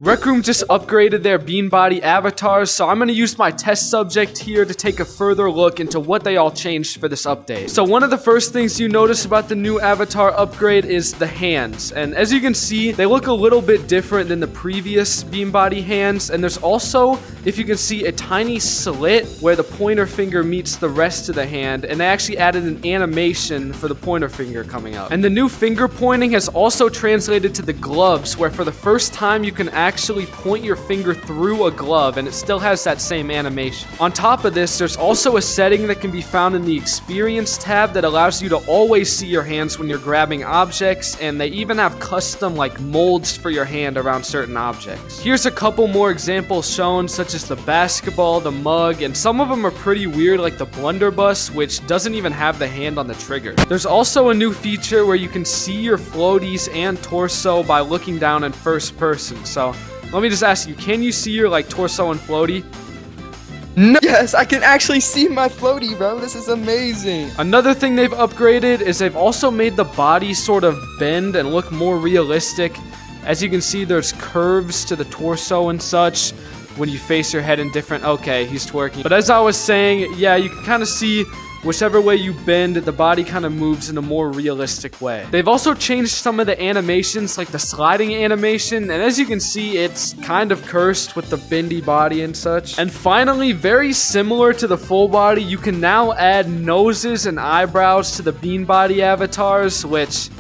Rec Room just upgraded their Beanbody avatars, so I'm going to use my test subject here to take a further look into what they all changed for this update. So one of the first things you notice about the new avatar upgrade is the hands. And as you can see, they look a little bit different than the previous Beanbody hands. And there's also, if you can see, a tiny slit where the pointer finger meets the rest of the hand. And they actually added an animation for the pointer finger coming up. And the new finger pointing has also translated to the gloves, where for the first time you can actually point your finger through a glove and it still has that same animation. On top of this, there's also a setting that can be found in the Experience tab that allows you to always see your hands when you're grabbing objects, and they even have custom molds for your hand around certain objects. Here's a couple more examples shown, such as the basketball, the mug, and some of them are pretty weird, like the blunderbuss, which doesn't even have the hand on the trigger. There's also a new feature where you can see your floaties and torso by looking down in first person. So let me just ask you, can you see your torso and floaty? No. Yes, I can actually see my floaty, bro. This is amazing. Another thing they've upgraded is they've also made the body sort of bend and look more realistic. As you can see, there's curves to the torso and such when you face your head in different... Okay, he's twerking. But as I was saying, yeah, you can kind of see whichever way you bend, the body kind of moves in a more realistic way. They've also changed some of the animations, like the sliding animation, and as you can see, it's kind of cursed with the bendy body and such. And finally, very similar to the full body, you can now add noses and eyebrows to the Beanbody avatars, which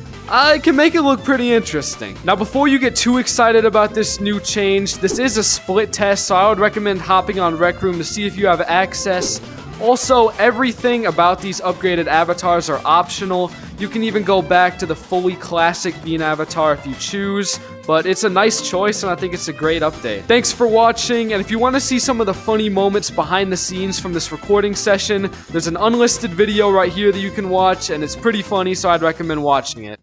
can make it look pretty interesting. Now, before you get too excited about this new change, this is a split test, so I would recommend hopping on Rec Room to see if you have access. Also, everything about these upgraded avatars are optional. You can even go back to the fully classic Bean avatar if you choose, but it's a nice choice and I think it's a great update. Thanks for watching, and if you want to see some of the funny moments behind the scenes from this recording session, there's an unlisted video right here that you can watch, and it's pretty funny, so I'd recommend watching it.